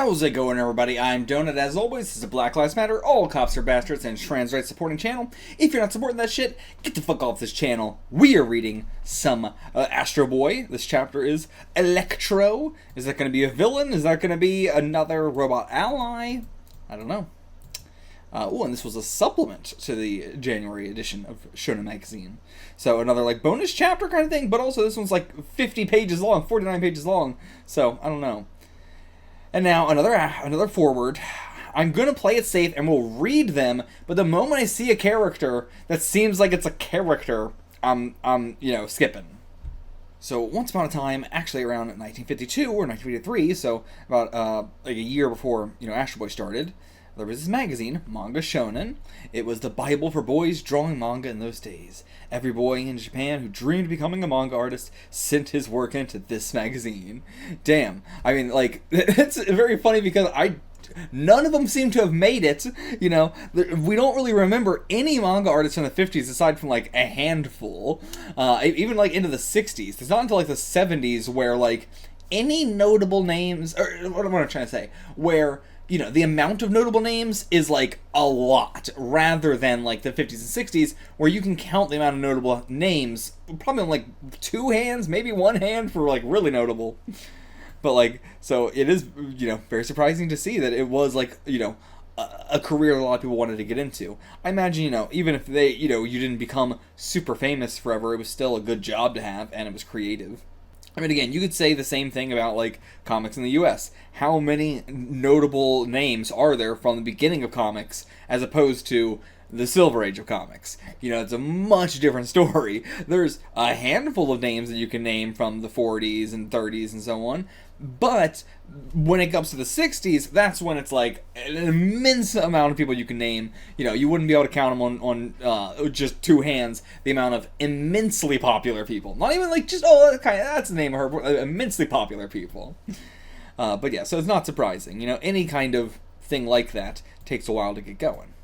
How's it going, everybody? I'm Donut. As always, this is a Black Lives Matter, all cops are bastards, and trans rights supporting channel. If you're not supporting that shit, get the fuck off this channel. We are reading some Astro Boy. This chapter is Electro. Is that going to be a villain? Is that going to be another robot ally? I don't know. Oh, and this was a supplement to the January edition of Ch.9 magazine. So another like bonus chapter kind of thing, but also this one's like 50 pages long, 49 pages long. So I don't know. And now another foreword. I'm gonna play it safe and we'll read them, but the moment I see a character that seems like it's a character, I'm skipping. So once upon a time, actually around 1952 or 1953, so about like a year before Astro Boy started, there was this magazine, Manga Shonen. It was the Bible for boys drawing manga in those days. Every boy in Japan who dreamed of becoming a manga artist sent his work into this magazine. Damn. I mean, like, it's very funny because none of them seem to have made it. We don't really remember any manga artists in the 50s aside from like a handful. Even like into the 60s. It's not until like the 70s where like any notable names, or what am I trying to say, where the amount of notable names is like a lot, rather than like the 50s and 60s, where you can count the amount of notable names probably on like two hands, maybe one hand for like really notable. But like, so it is, very surprising to see that it was like, a career that a lot of people wanted to get into. I imagine, even if they, you didn't become super famous forever, it was still a good job to have, and it was creative. I mean, again, you could say the same thing about, like, comics in the U.S. How many notable names are there from the beginning of comics as opposed to the Silver Age of comics? It's a much different story. There's a handful of names that you can name from the 40s and 30s and so on, but when it comes to the 60s, that's when it's like an immense amount of people you can name. You wouldn't be able to count them on just two hands, the amount of immensely popular people. Not even like just, that's the name of her, immensely popular people. But yeah, so it's not surprising. Any kind of thing like that takes a while to get going.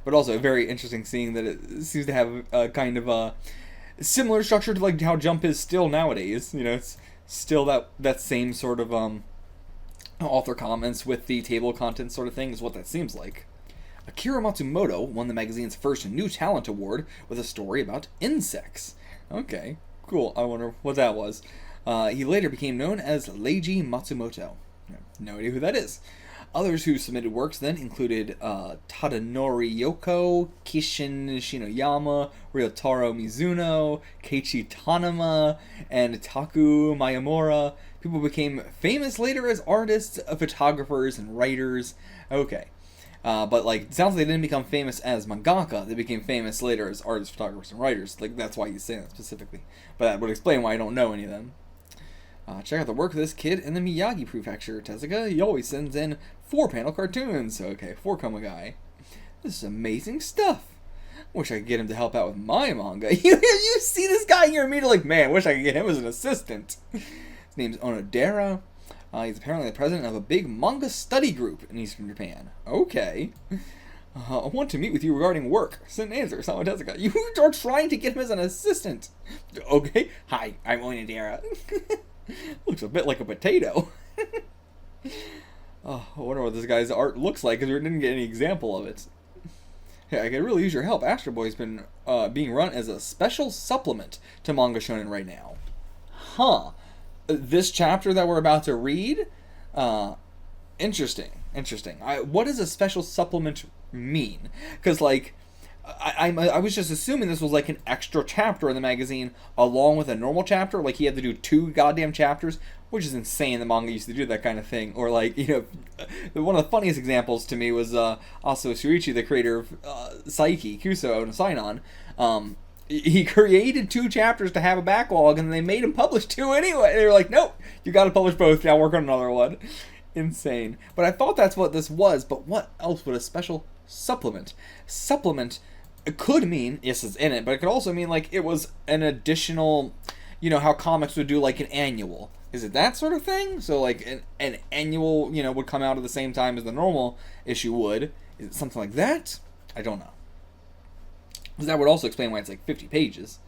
But also very interesting seeing that it seems to have a kind of a similar structure to like how Jump is still nowadays. It's still that same sort of author comments with the table of contents sort of thing is what that seems like. Akira Matsumoto won the magazine's first New Talent Award with a story about insects. Okay, cool. I wonder what that was. He later became known as Leiji Matsumoto. No idea who that is. Others who submitted works then included Tadanori Yoko, Kishin Shinoyama, Ryotaro Mizuno, Keiichi Tanama, and Taku Mayamura. People became famous later as artists, photographers, and writers. Okay. But, like, it sounds like they didn't become famous as mangaka. They became famous later as artists, photographers, and writers. Like, that's why he's saying that specifically. But that would explain why I don't know any of them. Check out the work of this kid in the Miyagi Prefecture, Tezuka. He always sends in 4-panel cartoons. Okay, 4-coma guy. This is amazing stuff. Wish I could get him to help out with my manga. You see this guy and you're immediately like, man, wish I could get him as an assistant. His name's Onodera. He's apparently the president of a big manga study group in Eastern Japan. Okay. I want to meet with you regarding work. Send an answer. Sama Tezuka. You are trying to get him as an assistant. Okay. Hi, I'm Onodera. Looks a bit like a potato. I wonder what this guy's art looks like, because we didn't get any example of it. Yeah, I could really use your help. Astro Boy's been being run as a special supplement to Manga Shonen right now. Huh. This chapter that we're about to read? Interesting. What does a special supplement mean? Because, like, I was just assuming this was like an extra chapter in the magazine along with a normal chapter. Like he had to do 2 goddamn chapters, which is insane. The manga used to do that kind of thing. Or like, one of the funniest examples to me was Asa Shuichi, the creator of Saiki, Kuso, and Sainon. He created 2 chapters to have a backlog, and they made him publish 2 anyway. They were like, nope, you gotta publish both, now work on another one. Insane. But I thought that's what this was, but what else would a special supplement? Supplement could mean, yes, it's in it, but it could also mean like it was an additional, how comics would do like an annual. Is it that sort of thing? So like an annual, would come out at the same time as the normal issue would. Is it something like that? I don't know. Because that would also explain why it's like 50 pages.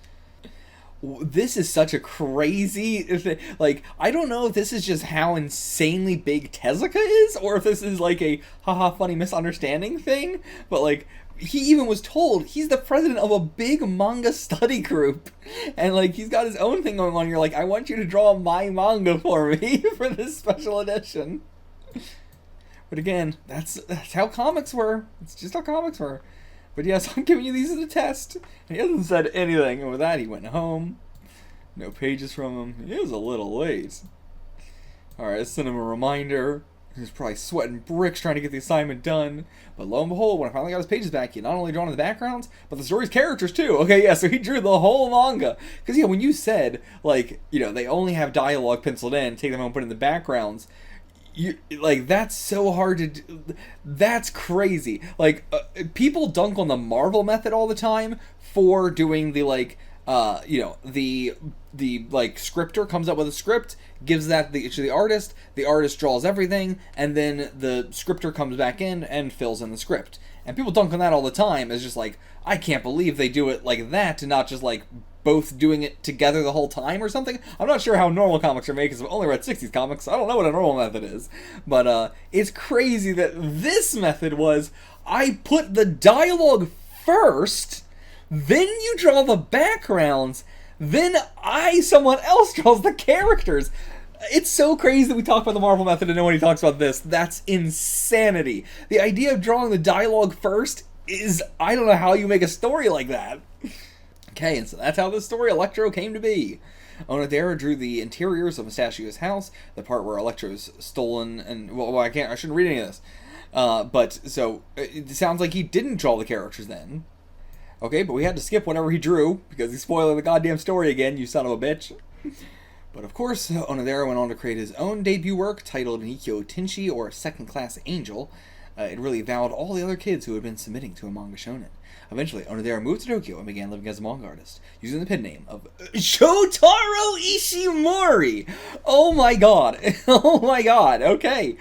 this is such a crazy, like, I don't know if this is just how insanely big Tezuka is, or if this is like a haha funny misunderstanding thing, but like, he even was told he's the president of a big manga study group, and like, he's got his own thing going on. You're like, I want you to draw my manga for me for this special edition. But again, that's how comics were. It's just how comics were. But yes, I'm giving you these as a test. And he hasn't said anything. And with that, he went home. No pages from him. He was a little late. Alright, I sent him a reminder. He was probably sweating bricks trying to get the assignment done. But lo and behold, when I finally got his pages back, he not only drawn in the backgrounds, but the story's characters too. Okay, yeah, so he drew the whole manga. Because, yeah, when you said, like, you know, they only have dialogue penciled in, take them home and put in the backgrounds, you, like, that's so hard to do. That's crazy. Like, people dunk on the Marvel method all the time for doing the, like, you know, the like, scripter comes up with a script, gives that to the artist draws everything, and then the scripter comes back in and fills in the script. And people dunk on that all the time as just like, I can't believe they do it like that, and not just like both doing it together the whole time or something. I'm not sure how normal comics are made, because I've only read 60s comics, so I don't know what a normal method is. But it's crazy that this method was, I put the dialogue first, then you draw the backgrounds, then someone else draws the characters. It's so crazy that we talk about the Marvel method and nobody talks about this. That's insanity. The idea of drawing the dialogue first is, I don't know how you make a story like that. Okay, and so that's how this story, Electro, came to be. Onodera drew the interiors of Mustachio's house, the part where Electro's stolen, and, well, I shouldn't read any of this. But, so, it sounds like he didn't draw the characters then. Okay, but we had to skip whatever he drew, because he's spoiling the goddamn story again, you son of a bitch. But of course, Onodera went on to create his own debut work, titled Nikyo Tenshi, or Second Class Angel. It really vowed all the other kids who had been submitting to a manga shonen. Eventually, Onodera moved to Tokyo and began living as a manga artist, using the pen name of Shotaro Ishinomori! Oh my god. Oh my god, okay.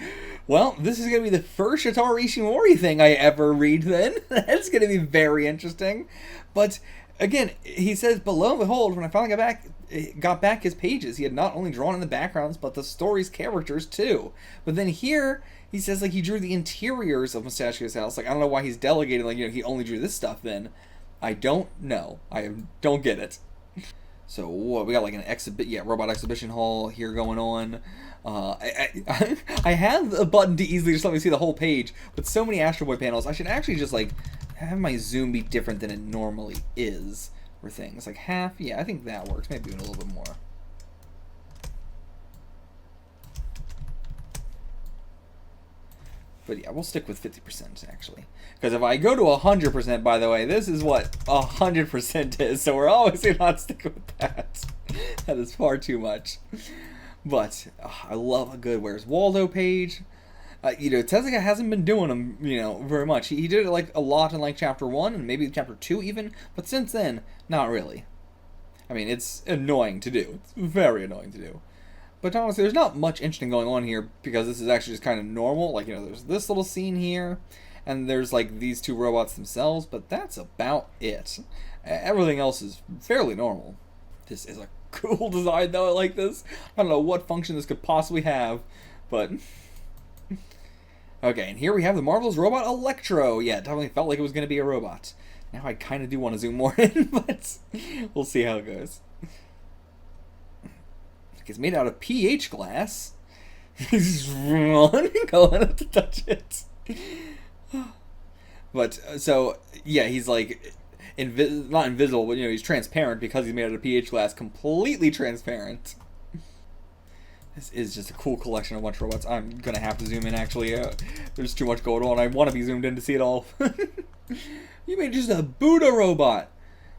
Well, this is going to be the first Shotaro Ishinomori thing I ever read then. That's going to be very interesting. But, again, he says, but lo and behold, when I finally got back his pages, he had not only drawn in the backgrounds, but the story's characters too. But then here, he says, like, he drew the interiors of Mustachio's house. Like, I don't know why he's delegating, like, you know, he only drew this stuff then. I don't know. Don't get it. So, what, we got, like, robot exhibition hall here going on. I have a button to easily just let me see the whole page, but so many Astro Boy panels, I should actually just, like, have my zoom be different than it normally is for things. Like, half, yeah, I think that works. Maybe even a little bit more. But yeah, we'll stick with 50% actually. Because if I go to 100%, by the way, this is what 100% is. So we're obviously not sticking with that. That is far too much. But I love a good Where's Waldo page. You know, Tezuka hasn't been doing them, you know, very much. He did it like a lot in like chapter 1 and maybe chapter 2 even. But since then, not really. I mean, it's annoying to do. It's very annoying to do. But honestly, there's not much interesting going on here, because this is actually just kind of normal. Like, you know, there's this little scene here, and there's, like, these two robots themselves, but that's about it. Everything else is fairly normal. This is a cool design, though. I like this. I don't know what function this could possibly have, but... Okay, and here we have the Marvel's robot Electro. Yeah, it definitely felt like it was going to be a robot. Now I kind of do want to zoom more in, but we'll see how it goes. It's made out of pH glass. He's going up to touch it. But, so, yeah, he's like, not invisible, but, you know, he's transparent because he's made out of pH glass. Completely transparent. This is just a cool collection of a bunch of robots. I'm going to have to zoom in, actually. There's too much going on. I want to be zoomed in to see it all. You made just a Buddha robot.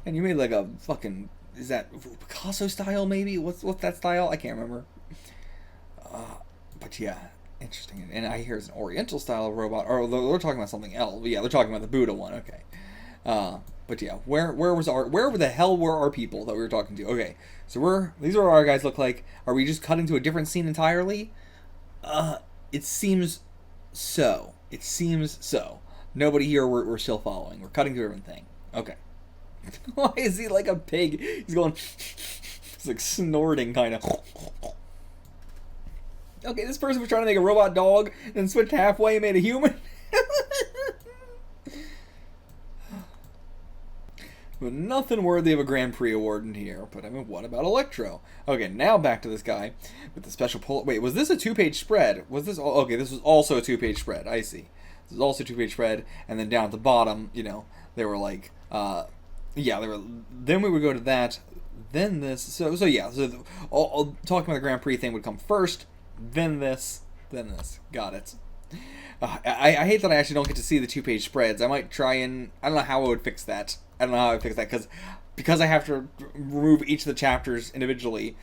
And you made like a fucking... Is that Picasso style, maybe? What's that style? I can't remember. But yeah, interesting. And I hear it's an Oriental style robot. Or they're talking about something else. But yeah, they're talking about the Buddha one. Okay. But yeah, where the hell were our people that we were talking to? Okay, so these are what our guys look like. Are we just cutting to a different scene entirely? It seems so. Nobody here we're still following. We're cutting to a different thing. Okay. Why is he like a pig? He's going... He's like snorting, kind of. Okay, this person was trying to make a robot dog and switched halfway and made a human. But nothing worthy of a Grand Prix award in here. But I mean, what about Electro? Okay, now back to this guy with the special pull. Wait, was this a 2-page spread? Was this all? Okay, this was also a 2-page spread. I see. This was also a 2-page spread, and then down at the bottom, you know, they were like, yeah, they were. Then we would go to that, then this. So yeah. So all talking about the Grand Prix thing would come first, then this, then this. Got it. I hate that I actually don't get to see the 2-page spreads. I might try and I don't know how I would fix that. I don't know how I would fix that because I have to remove each of the chapters individually.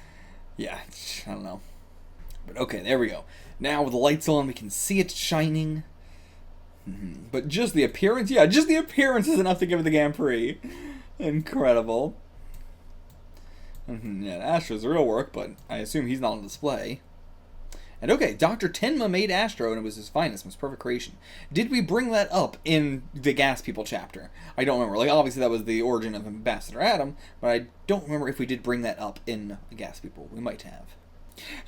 Yeah, I don't know. But okay, there we go. Now with the lights on, we can see it shining. But just the appearance, yeah, just the appearance is enough to give it the Grand Prix. Incredible. Yeah, Astro's real work, but I assume he's not on display. And okay, Dr. Tenma made Astro, and it was his finest, most perfect creation. Did we bring that up in the Gas People chapter? I don't remember. Like, obviously that was the origin of Ambassador Adam, but I don't remember if we did bring that up in the Gas People. We might have.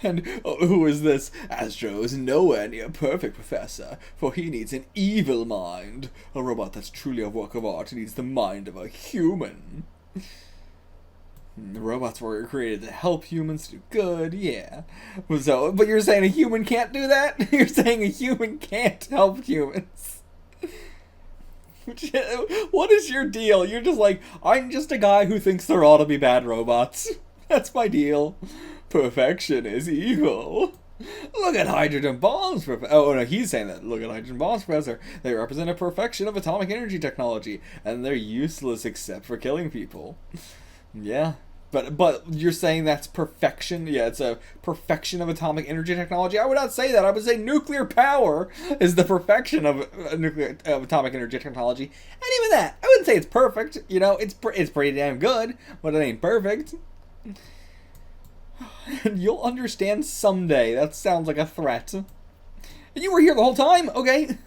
And who is this? Astro is nowhere near perfect, Professor, for he needs an evil mind. A robot that's truly a work of art needs the mind of a human. The robots were created to help humans do good, yeah. So, but you're saying a human can't do that? You're saying a human can't help humans. What is your deal? You're just like, I'm just a guy who thinks there ought to be bad robots. That's my deal. Perfection is evil. Look at hydrogen bombs, Professor. Oh, no, he's saying that. Look at hydrogen bombs, Professor. They represent a perfection of atomic energy technology, and they're useless except for killing people. Yeah, but you're saying that's perfection? Yeah, it's a perfection of atomic energy technology. I would not say that. I would say nuclear power is the perfection of atomic energy technology. And even that, I wouldn't say it's perfect. You know, it's pretty damn good, but it ain't perfect. And you'll understand someday. That sounds like a threat. And you were here the whole time? Okay.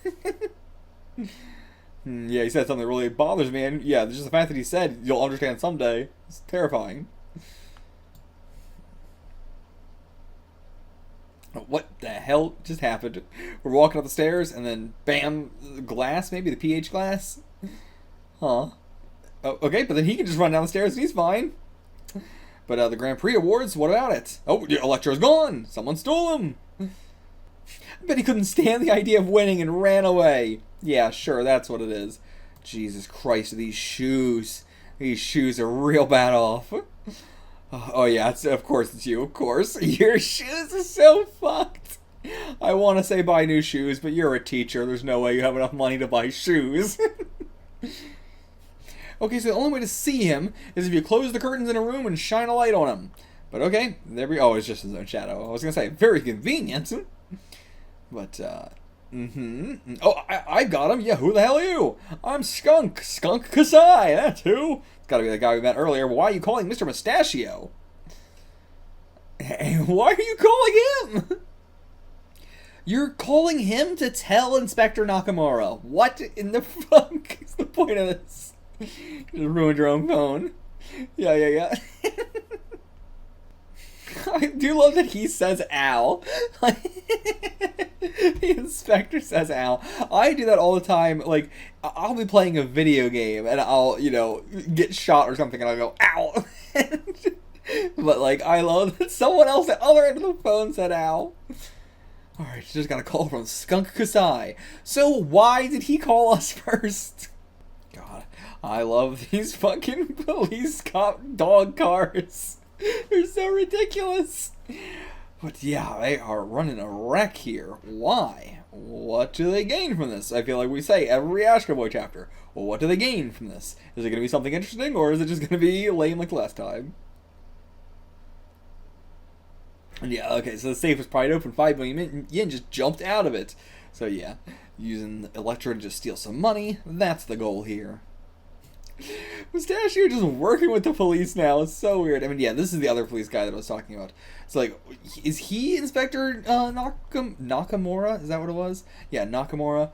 Yeah, he said something that really bothers me, and yeah, just the fact that he said, you'll understand someday, it's terrifying. What the hell just happened? We're walking up the stairs, and then bam, glass, maybe the pH glass? Huh. Oh, okay, but then he can just run down the stairs and he's fine. But the Grand Prix awards, what about it? Oh, Electro's gone! Someone stole him! I bet he couldn't stand the idea of winning and ran away. Yeah, sure, that's what it is. Jesus Christ, these shoes. These shoes are real bad off. Oh yeah, of course it's you, of course. Your shoes are so fucked. I want to say buy new shoes, but you're a teacher. There's no way you have enough money to buy shoes. Okay, so the only way to see him is if you close the curtains in a room and shine a light on him. But okay, there we go. Oh, it's just his own shadow. I was going to say, very convenient. But, Oh, I got him. Yeah, who the hell are you? I'm Skunk Kasai. That's who. It's got to be the guy we met earlier. Why are you calling Mr. Mustachio? Hey, why are you calling him? You're calling him to tell Inspector Nakamura. What in the fuck is the point of this? You just ruined your own phone. Yeah. I do love that he says ow. The inspector says ow. I do that all the time. Like, I'll be playing a video game and I'll, you know, get shot or something and I'll go ow. But, like, I love that someone else at the other end of the phone said ow. Alright, just got a call from Skunk Kasai. So why did he call us first? God, I love these fucking police cop dog cars. They're so ridiculous. But yeah, they are running a wreck here. Why? What do they gain from this? I feel like we say every Astro Boy chapter. Well, what do they gain from this? Is it going to be something interesting, or is it just going to be lame like last time? And yeah, okay, so the safe was pried open. 5 million yen just jumped out of it. So yeah, using Electro to just steal some money. That's the goal here. Mustachio just working with the police now. It's so weird. I mean, yeah, this is the other police guy that I was talking about. So, like, is he Inspector Nakamura? Is that what it was? Yeah, Nakamura.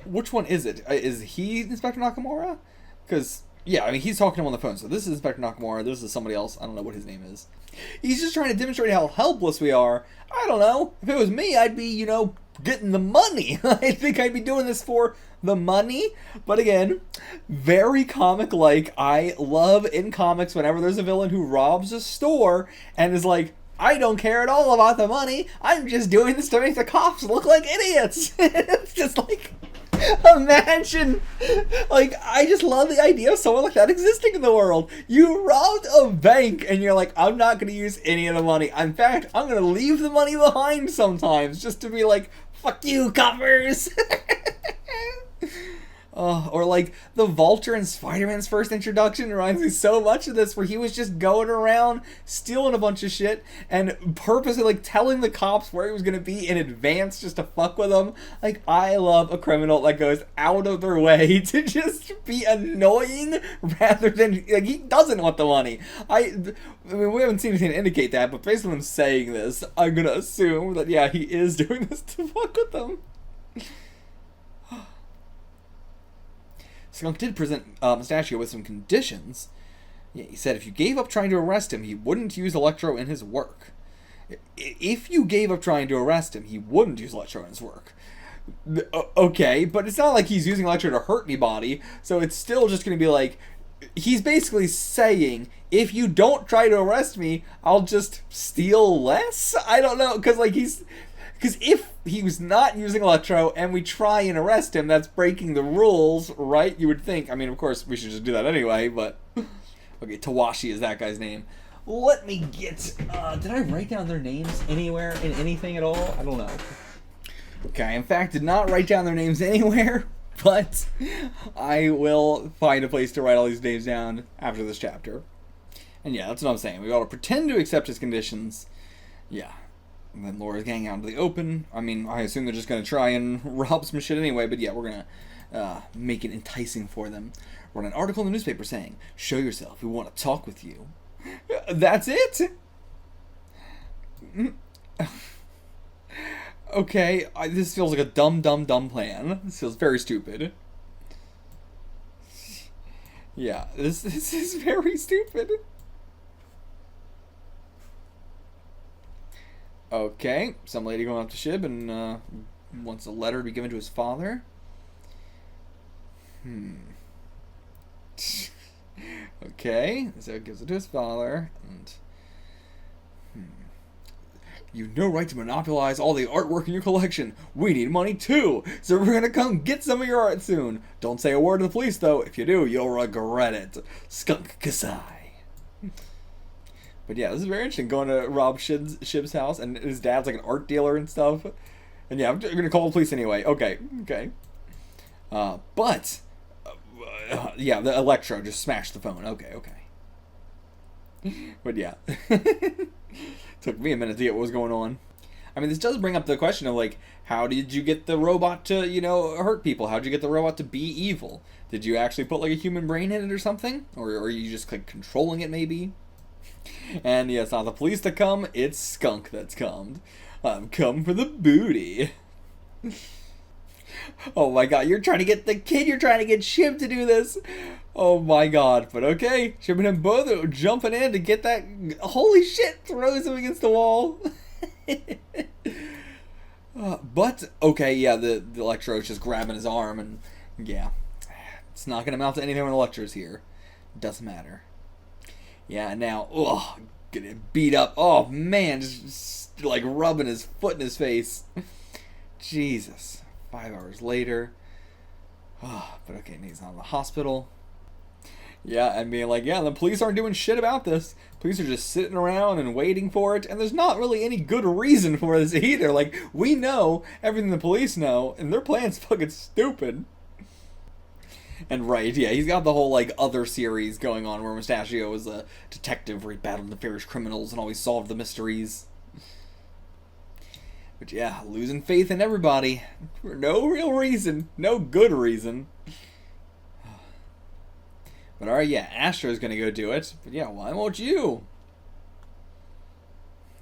Which one is it? Is he Inspector Nakamura? Because Yeah, I mean, he's talking to him on the phone. So this is Inspector Nakamura. This is somebody else. I don't know what his name is. He's just trying to demonstrate how helpless we are. I don't know. If it was me, I'd be, you know, getting the money. I think I'd be doing this for the money. But again, very comic-like. I love in comics whenever there's a villain who robs a store and is like, I don't care at all about the money. I'm just doing this to make the cops look like idiots. It's just like, imagine, like, I just love the idea of someone like that existing in the world. You robbed a bank and you're like, I'm not going to use any of the money. In fact, I'm going to leave the money behind sometimes just to be like, fuck you, coppers. Or like the Vulture in Spider-Man's first introduction reminds me so much of this, where he was just going around stealing a bunch of shit and purposely like telling the cops where he was going to be in advance just to fuck with them. Like, I love a criminal that goes out of their way to just be annoying rather than, like, he doesn't want the money. I mean, we haven't seen anything to indicate that, but based on him saying this, I'm going to assume that, yeah, he is doing this to fuck with them. Skunk did present Mustachio with some conditions. Yeah, he said if you gave up trying to arrest him, he wouldn't use Electro in his work. If you gave up trying to arrest him, he wouldn't use Electro in his work. Okay, but it's not like he's using Electro to hurt anybody, so it's still just going to be like, he's basically saying, if you don't try to arrest me, I'll just steal less? I don't know, because like because if he was not using Electro and we try and arrest him, that's breaking the rules, right? You would think. I mean, of course, we should just do that anyway, but... Okay, Tawashi is that guy's name. Let me get... did I write down their names anywhere in anything at all? I don't know. Okay, I in fact did not write down their names anywhere, but I will find a place to write all these names down after this chapter. And yeah, that's what I'm saying. We ought to pretend to accept his conditions. Yeah. And then Laura's gang out into the open. I mean, I assume they're just going to try and rob some shit anyway, but yeah, we're going to make it enticing for them. Run an article in the newspaper saying, show yourself, we want to talk with you. That's it? Okay, this feels like a dumb plan. This feels very stupid. Yeah, this is very stupid. Okay, some lady going up to Shib and wants a letter to be given to his father. Okay, so it gives it to his father, and you've no right to monopolize all the artwork in your collection. We need money too, so we're gonna come get some of your art soon. Don't say a word to the police though. If you do, you'll regret it. Skunk Kasai. But yeah, this is very interesting, going to rob Shib's house, and his dad's like an art dealer and stuff. And yeah, I'm going to call the police anyway. Okay. But, yeah, the Electro just smashed the phone. Okay. But yeah. Took me a minute to get what was going on. I mean, this does bring up the question of, like, how did you get the robot to, you know, hurt people? How did you get the robot to be evil? Did you actually put, like, a human brain in it or something? Or are you just, like, controlling it, maybe? And yeah, it's not the police that come, it's Skunk that's come. I'm come for the booty. Oh my god, you're trying to get the kid, you're trying to get Shib to do this. Oh my god, but okay. Shib and him both are jumping in to get that. Holy shit, throws him against the wall. But, okay, yeah, the Electro is just grabbing his arm, and yeah. It's not going to amount to anything when the Electro's here. Doesn't matter. Yeah, now, getting beat up. Oh, man, just like rubbing his foot in his face. Jesus. 5 hours later. But okay, he's not in the hospital. Yeah, and being like, yeah, the police aren't doing shit about this. Police are just sitting around and waiting for it, and there's not really any good reason for this either. Like, we know everything the police know, and their plan's fucking stupid. And right, yeah, he's got the whole, like, other series going on where Mustachio was a detective where he battled nefarious criminals and always solved the mysteries. But yeah, losing faith in everybody for no real reason, no good reason. But alright, yeah, Astro's gonna go do it. But yeah, why won't you?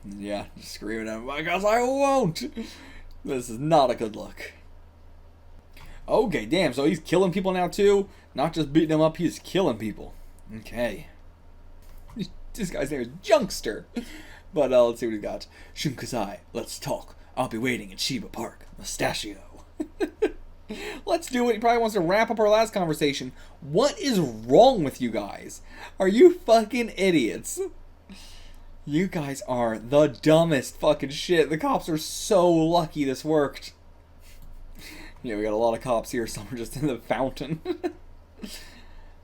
Yeah, just screaming at him, because I won't! This is not a good look. Okay, damn, so he's killing people now too? Not just beating them up, he's killing people. Okay. This guy's name is Junkster. But let's see what he got. Shunkazai, let's talk. I'll be waiting at Shiba Park. Mustachio. Let's do it. He probably wants to wrap up our last conversation. What is wrong with you guys? Are you fucking idiots? You guys are the dumbest fucking shit. The cops are so lucky this worked. Yeah, we got a lot of cops here. Some are just in the fountain.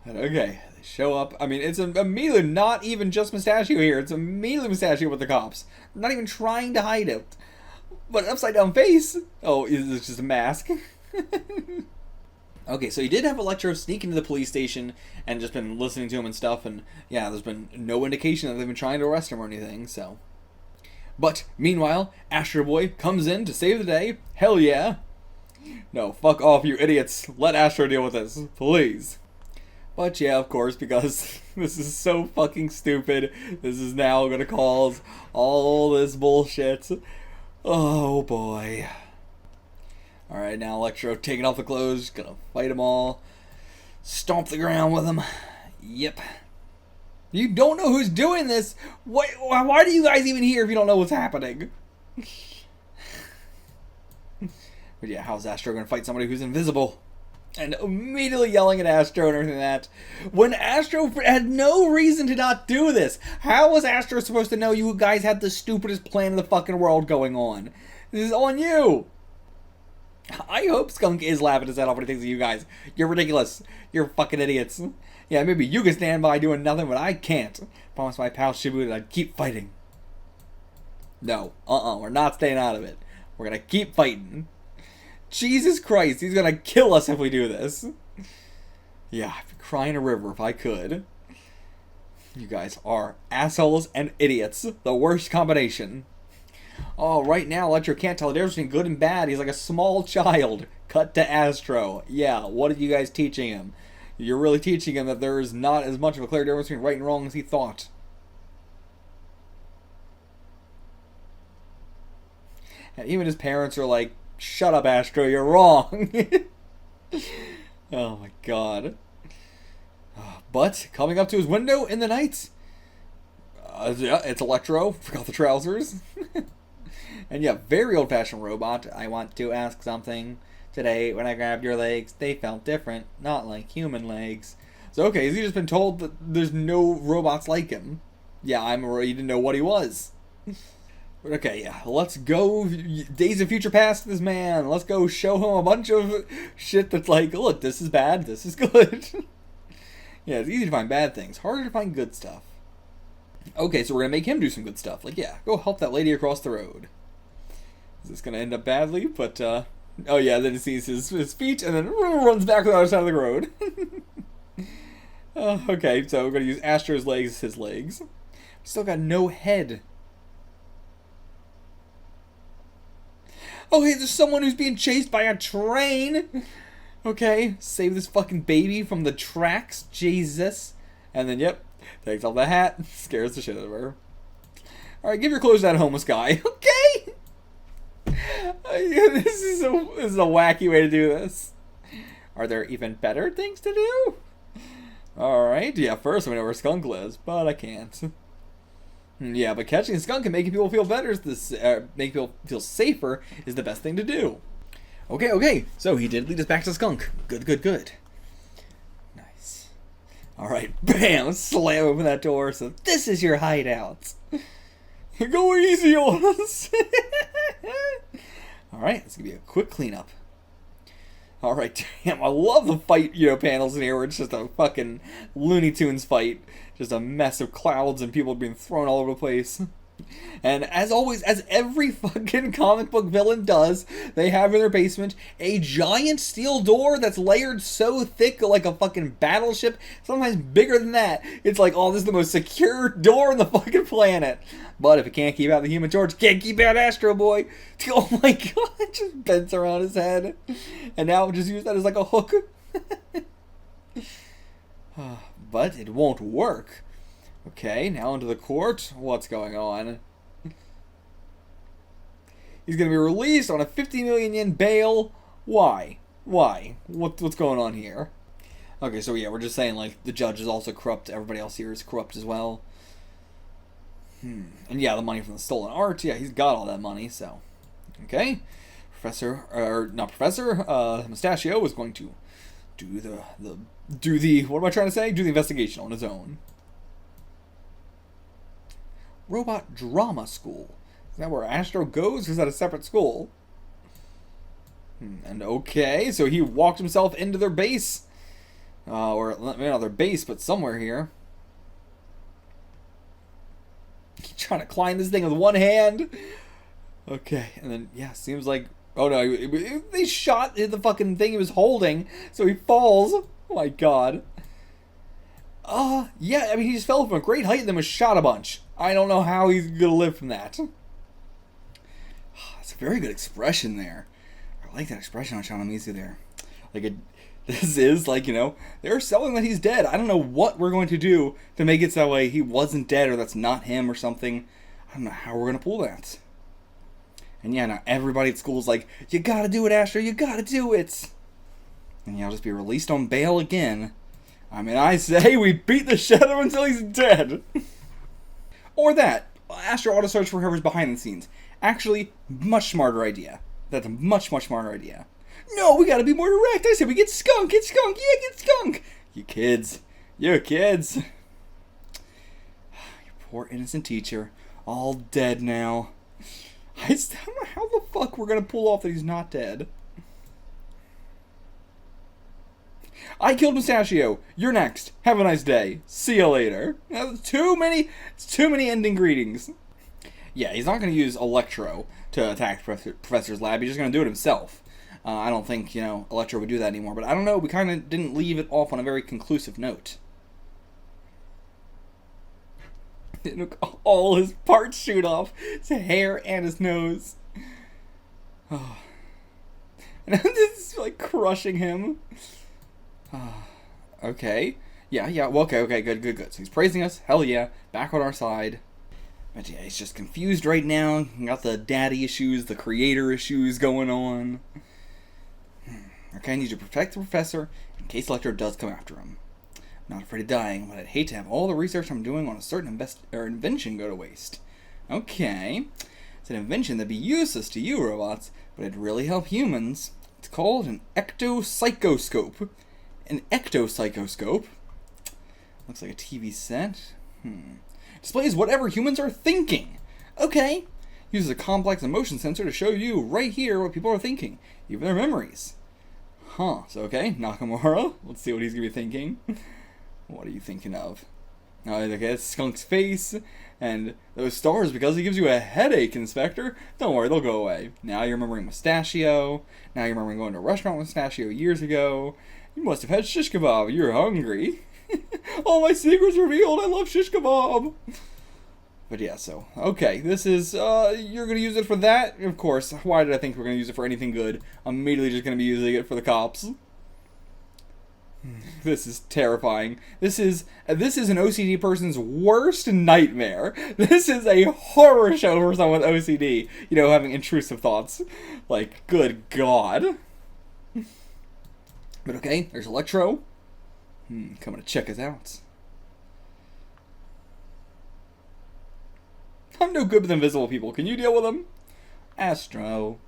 Okay, they show up. I mean, it's immediately not even just Mustachio here. It's immediately Mustachio with the cops. Not even trying to hide it. But an upside down face. Oh, it's just a mask. Okay, so he did have Electro sneak into the police station and just been listening to him and stuff. And yeah, there's been no indication that they've been trying to arrest him or anything, so. But meanwhile, Astro Boy comes in to save the day. Hell yeah. No, fuck off, you idiots. Let Astro deal with this, please. But yeah, of course, because this is so fucking stupid, this is now gonna cause all this bullshit. Oh boy. Alright, now Electro taking off the clothes, gonna fight them all. Stomp the ground with them. Yep. You don't know who's doing this? Why are you guys even here if you don't know what's happening? But yeah, how's Astro gonna fight somebody who's invisible? And immediately yelling at Astro and everything like that. When Astro had no reason to not do this. How was Astro supposed to know you guys had the stupidest plan in the fucking world going on? This is on you. I hope Skunk is laughing his head off when he thinks of you guys. You're ridiculous. You're fucking idiots. Yeah, maybe you can stand by doing nothing, but I can't. Promise my pal Shibu that I'd keep fighting. No. We're not staying out of it. We're gonna keep fighting. Jesus Christ, he's gonna kill us if we do this. Yeah, I'd cry in a river if I could. You guys are assholes and idiots. The worst combination. Oh, right now Electro can't tell the difference between good and bad. He's like a small child. Cut to Astro. Yeah, what are you guys teaching him? You're really teaching him that there is not as much of a clear difference between right and wrong as he thought. And even his parents are like, shut up, Astro, you're wrong. Oh my god. But, coming up to his window in the night, yeah, it's Electro. Forgot the trousers. And yeah, very old-fashioned robot. I want to ask something. Today, when I grabbed your legs, they felt different. Not like human legs. So, okay, has he just been told that there's no robots like him? Yeah, he didn't know what he was. But okay, yeah, let's go Days of Future Past this man. Let's go show him a bunch of shit that's like, look, this is bad, this is good. Yeah, it's easy to find bad things. Harder to find good stuff. Okay, so we're going to make him do some good stuff. Like, yeah, go help that lady across the road. Is this going to end up badly? But, oh yeah, then he sees his feet and then runs back to the other side of the road. Okay, so we're going to use Astro's legs as his legs. Still got no head. Oh, hey, there's someone who's being chased by a train. Okay, save this fucking baby from the tracks. Jesus. And then, yep, takes off the hat, scares the shit out of her. Alright, give your clothes to that homeless guy. Okay? This is a wacky way to do this. Are there even better things to do? Alright, yeah, first we know where Skunk lives, but I can't. Yeah, but catching a skunk and making people feel better is this, make people feel safer is the best thing to do. Okay, so he did lead us back to Skunk. Good. Nice. Alright, bam, slam open that door, so this is your hideout. Go easy on us. Alright, this is gonna be a quick cleanup. Alright, damn, I love the fight, panels in here where it's just a fucking Looney Tunes fight. Just a mess of clouds and people being thrown all over the place. And as always, as every fucking comic book villain does, they have in their basement a giant steel door that's layered so thick like a fucking battleship, sometimes bigger than that. It's like, oh, this is the most secure door on the fucking planet. But if it can't keep out the Human Torch, can't keep out Astro Boy. Oh my god, it just bends around his head. And now just use that as like a hook. But it won't work. Okay, now into the court. What's going on? He's going to be released on a 50 million yen bail. Why? Why? What's going on here? Okay, so yeah, we're just saying, like, the judge is also corrupt. Everybody else here is corrupt as well. And yeah, the money from the stolen art. Yeah, he's got all that money, so. Okay. Mustachio is going to do the what am I trying to say? Do the investigation on his own. Robot Drama School. Is that where Astro goes, or is that a separate school? And okay, so he walked himself into their base. Or maybe not their base, but somewhere here. He's trying to climb this thing with one hand. Okay, and then, yeah, seems like... Oh no, they shot the fucking thing he was holding, so he falls. Oh my god. Yeah, I mean, he just fell from a great height and then was shot a bunch. I don't know how he's gonna live from that. That's a very good expression there. I like that expression on Ch.9 there. Like, this is, like, you know, they're selling that he's dead. I don't know what we're going to do to make it so that way he wasn't dead or that's not him or something. I don't know how we're gonna pull that. And yeah, now everybody at school is like, you gotta do it, Astro, you gotta do it. And yeah, I'll just be released on bail again. I mean, I say we beat the shit out of him until he's dead. Or that. Astro auto-search for whoever's behind the scenes. Actually, much smarter idea. That's a much, much smarter idea. No, we gotta be more direct. I said we get skunk, get skunk, yeah, get skunk. You kids. You kids. Your poor innocent teacher. All dead now. I don't know how the fuck we're gonna pull off that he's not dead. I killed Mustachio. You're next. Have a nice day. See you later. It's too many ending greetings. Yeah, he's not gonna use Electro to attack Professor's lab. He's just gonna do it himself. I don't think, you know, Electro would do that anymore. But I don't know. We kind of didn't leave it off on a very conclusive note. All his parts shoot off. His hair and his nose. Oh. And this is like crushing him. Okay. Yeah. Well, okay. Good. So he's praising us. Hell yeah. Back on our side. But yeah, he's just confused right now. Got the daddy issues, the creator issues going on. Okay, I need to protect the professor in case Electro does come after him. Not afraid of dying, but I'd hate to have all the research I'm doing on a certain invention go to waste. Okay. It's an invention that'd be useless to you robots, but it'd really help humans. It's called an ecto-psycho-scope. An ecto-psycho-scope? Looks like a TV set. Displays whatever humans are thinking. Okay. Uses a complex emotion sensor to show you right here what people are thinking, even their memories. Huh. So, okay, Nakamura. Let's see what he's going to be thinking. What are you thinking of? Okay, it's Skunk's face, and those stars because he gives you a headache, Inspector. Don't worry, they'll go away. Now you're remembering Mustachio. Now you're remembering going to a restaurant with Mustachio years ago. You must have had shish kebab. You're hungry. All my secrets revealed. I love shish kebab. But yeah, so, okay, this is, you're going to use it for that? Of course. Why did I think we're going to use it for anything good? I'm immediately just going to be using it for the cops. This is terrifying. This is an OCD person's worst nightmare. This is a horror show for someone with OCD. You know, having intrusive thoughts. Like, good God. But okay, there's Electro. Coming to check us out. I'm no good with invisible people. Can you deal with them? Astro.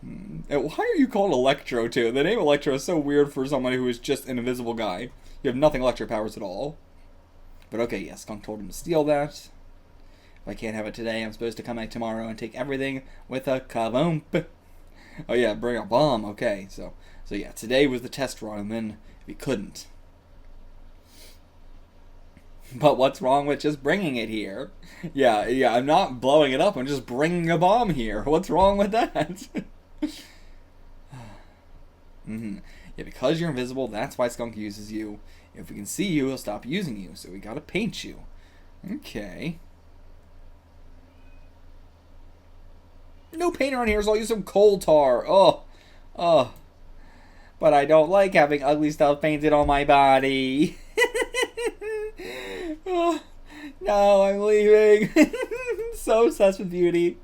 Why are you called Electro, too? The name Electro is so weird for somebody who is just an invisible guy. You have nothing electric powers at all. But okay, yes, Skunk told him to steal that. If I can't have it today, I'm supposed to come back tomorrow and take everything with a kaboom. Oh yeah, bring a bomb. Okay, so yeah, today was the test run, and then we couldn't. But what's wrong with just bringing it here? Yeah, I'm not blowing it up, I'm just bringing a bomb here. What's wrong with that? Yeah, because you're invisible, that's why Skunk uses you. If we can see you, he'll stop using you, so we gotta paint you. Okay. No paint around here, so I'll use some coal tar. Oh. But I don't like having ugly stuff painted on my body. Oh, no, I'm leaving. So obsessed with beauty.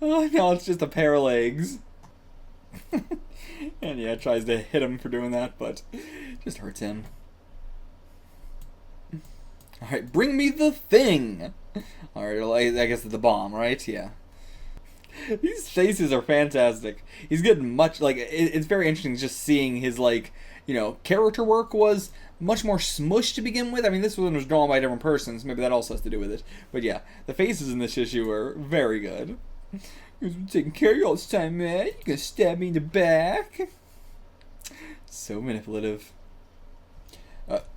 Oh, now it's just a pair of legs. And yeah, tries to hit him for doing that, but just hurts him. Alright, bring me the thing! Alright, I guess it's the bomb, right? Yeah. These faces are fantastic. He's getting much, like, it's very interesting just seeing his, like, you know, character work was much more smushed to begin with. I mean, this one was drawn by different persons. Maybe that also has to do with it. But yeah, the faces in this issue are very good. He's been taking care of you all this time, man. You gonna stab me in the back? So manipulative.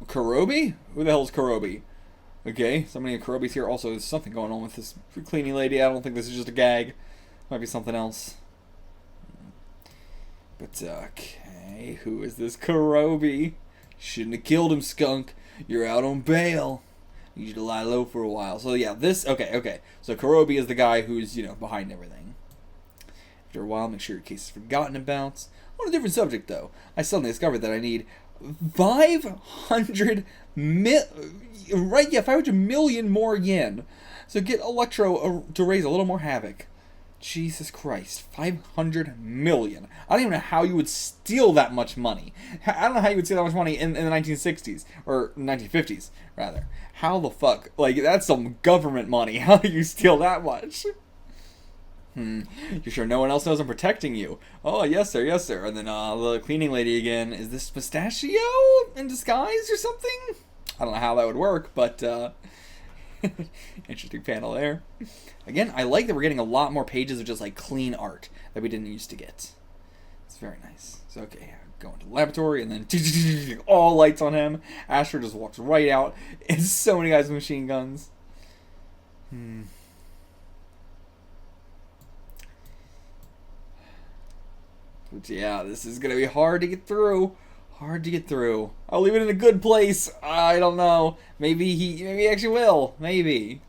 Kurobi? Who the hell's Kurobi? Okay, somebody in Kurobi's here. Also, there's something going on with this cleaning lady. I don't think this is just a gag. Might be something else. But, okay, who is this Kurobi? Shouldn't have killed him, skunk. You're out on bail. Need you to lie low for a while. So, yeah, this, okay. So, Kurobi is the guy who's, you know, behind everything. After a while, make sure your case is forgotten about. On a different subject, though, I suddenly discovered that I need 500 million more yen. So get Electro to raise a little more havoc. Jesus Christ, 500 million. I don't even know how you would steal that much money. I don't know how you would steal that much money in the 1960s, or 1950s, rather. How the fuck? Like, that's some government money. How do you steal that much? You sure no one else knows I'm protecting you? Oh, yes, sir, yes, sir. And then, the cleaning lady again. Is this Pistachio in disguise or something? I don't know how that would work, but, interesting panel there. Again, I like that we're getting a lot more pages of just, like, clean art that we didn't used to get. It's very nice. So, okay, go into the laboratory, and then all lights on him. Astro just walks right out. And so many guys with machine guns. But yeah, this is gonna be hard to get through. Hard to get through. I'll leave it in a good place. I don't know. Maybe he actually will. Maybe.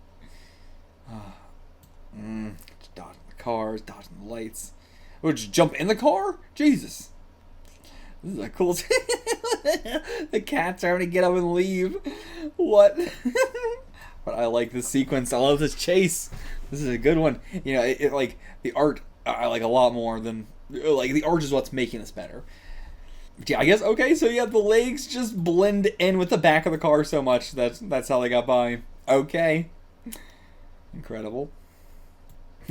Dodging the cars, dodging the lights. Would you jump in the car? Jesus. This is a cool. The cat's trying to get up and leave. What? But I like this sequence. I love this chase. This is a good one. You know, it like the art. I like a lot more than. Like, the art is what's making this better. Yeah, I guess, okay, so yeah, the legs just blend in with the back of the car so much that's how they got by. Okay. Incredible.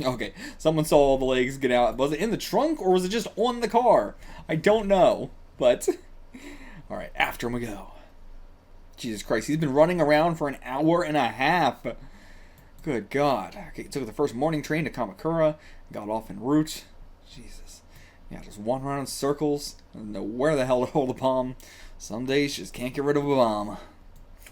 Okay, someone saw the legs get out. Was it in the trunk, or was it just on the car? I don't know, but... Alright, after him we go. Jesus Christ, he's been running around for an hour and a half. Good God. Okay, he took the first morning train to Kamakura, got off en route. Jesus. Yeah, just wandering around in circles. Don't know where the hell to hold a bomb. Some days you just can't get rid of a bomb.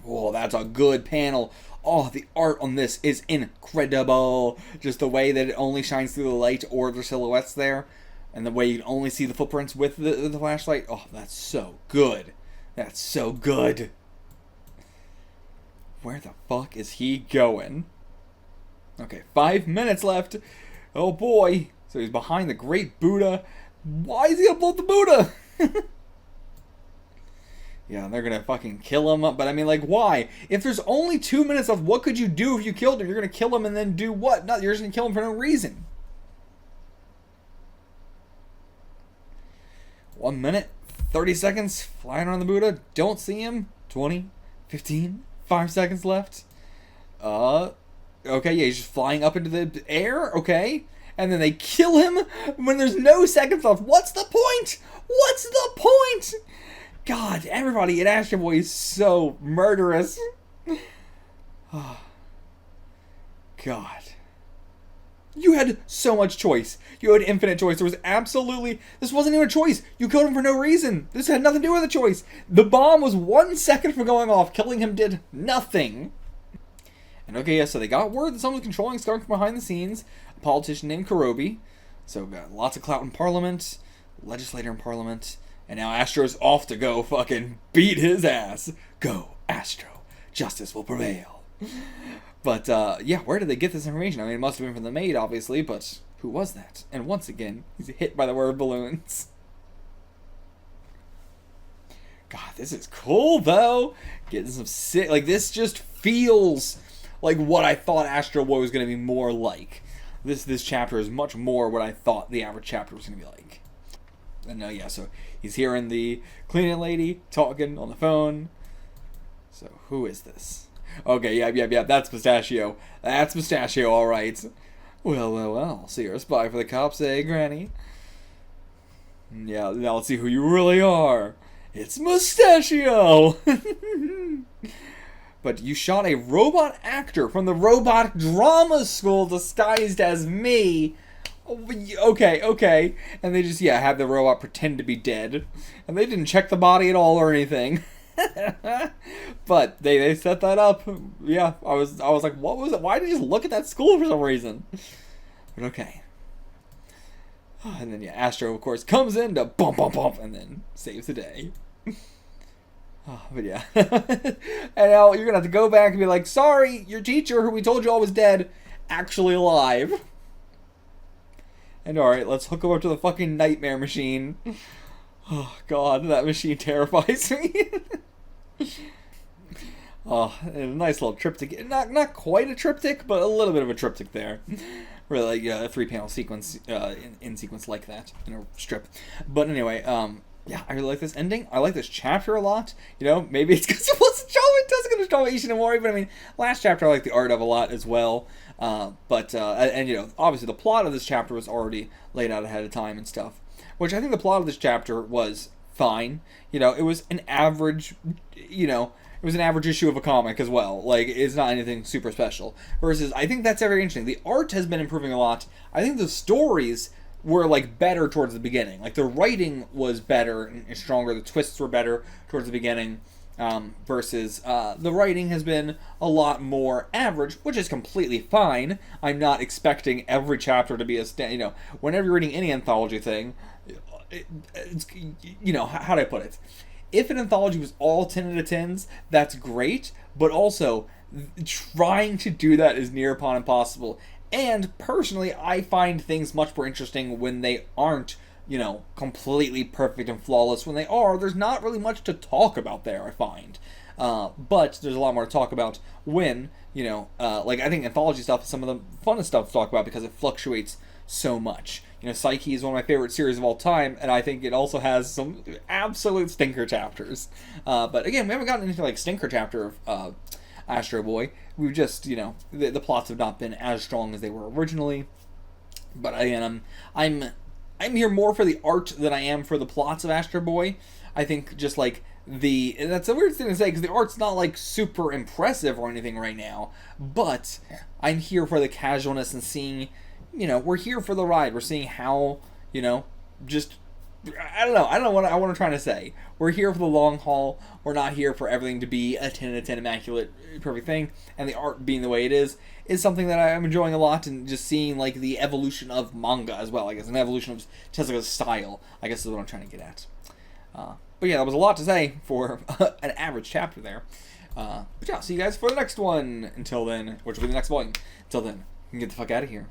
Whoa, that's a good panel. Oh, the art on this is incredible. Just the way that it only shines through the light or the silhouettes there. And the way you can only see the footprints with the flashlight. Oh, that's so good. That's so good. Where the fuck is he going? Okay, 5 minutes left. Oh boy. So he's behind the Great Buddha. Why is he gonna blow up the Buddha? Yeah, they're gonna fucking kill him. But I mean, like, why? If there's only 2 minutes left, what could you do if you killed him? You're gonna kill him and then do what? No, you're just gonna kill him for no reason. 1 minute, 30 seconds, flying around the Buddha. Don't see him. 20, 15, 5 seconds left. Okay, yeah, he's just flying up into the air. Okay. And then they kill him when there's no seconds left. What's the point? What's the point? God, everybody in Astro Boy is so murderous. Oh, God. You had so much choice. You had infinite choice. There was absolutely... This wasn't even a choice. You killed him for no reason. This had nothing to do with a choice. The bomb was 1 second from going off. Killing him did nothing. And okay, yeah, so they got word that someone was controlling Skunk from behind the scenes. A politician named Kurobi. So got lots of clout in Parliament. Legislator in Parliament. And now Astro's off to go fucking beat his ass. Go, Astro. Justice will prevail. But, yeah, where did they get this information? I mean, it must have been from the maid, obviously, but who was that? And once again, he's hit by the word balloons. God, this is cool, though. Getting some sick... Like, this just feels like what I thought Astro Boy was going to be more like. This chapter is much more what I thought the average chapter was going to be like. And yeah, so he's hearing the cleaning lady talking on the phone. So who is this? Okay, yeah, that's Pistachio. That's Pistachio, all right. Well, so you're a spy for the cops, eh, Granny? Yeah, now let's see who you really are. It's Mustachio! But you shot a robot actor from the robot drama school disguised as me. Okay. And they just, have the robot pretend to be dead. And they didn't check the body at all or anything. But they set that up. Yeah, I was like, what was it? Why did you just look at that school for some reason? But okay. And then Astro of course comes in to bump and then saves the day. But yeah. And now you're gonna have to go back and be like, sorry, your teacher who we told you all was dead, actually alive. And alright, let's hook him up to the fucking nightmare machine. Oh god, that machine terrifies me. Oh, and a nice little triptych. Not quite a triptych, but a little bit of a triptych there. Really, like a 3-panel sequence in sequence like that in a strip. But anyway, I really like this ending. I like this chapter a lot. Maybe it's because it wasn't going to show Ishinomori, but I mean, last chapter I like the art of a lot as well. But obviously the plot of this chapter was already laid out ahead of time and stuff. Which I think the plot of this chapter was fine. It was an average, it was an average issue of a comic as well. Like, it's not anything super special. Versus, I think that's very interesting. The art has been improving a lot. I think the stories were, like, better towards the beginning. Like, the writing was better and stronger. The twists were better towards the beginning. Versus, the writing has been a lot more average, which is completely fine. I'm not expecting every chapter to be whenever you're reading any anthology thing, it's, how do I put it? If an anthology was all 10 out of 10s, that's great, but also trying to do that is near upon impossible. And personally, I find things much more interesting when they aren't, completely perfect and flawless. When they are, there's not really much to talk about there, I find. But there's a lot more to talk about when, like I think anthology stuff is some of the funnest stuff to talk about because it fluctuates so much. Psyche is one of my favorite series of all time, and I think it also has some absolute stinker chapters. But again, we haven't gotten into like stinker chapter of Astro Boy. We've just, the plots have not been as strong as they were originally. But again, I'm here more for the art than I am for the plots of Astro Boy. I think just like and that's a weird thing to say because the art's not like super impressive or anything right now. But I'm here for the casualness and seeing. We're here for the ride. We're seeing how, just, I don't know what I want to try to say. We're here for the long haul. We're not here for everything to be a 10 out of 10 immaculate, perfect thing. And the art being the way it is something that I'm enjoying a lot. And just seeing, like, the evolution of manga as well. I guess an evolution of Tezuka's style, I guess is what I'm trying to get at. But yeah, that was a lot to say for an average chapter there. But yeah, see you guys for the next one. Until then, which will be the next volume. Until then, you can get the fuck out of here.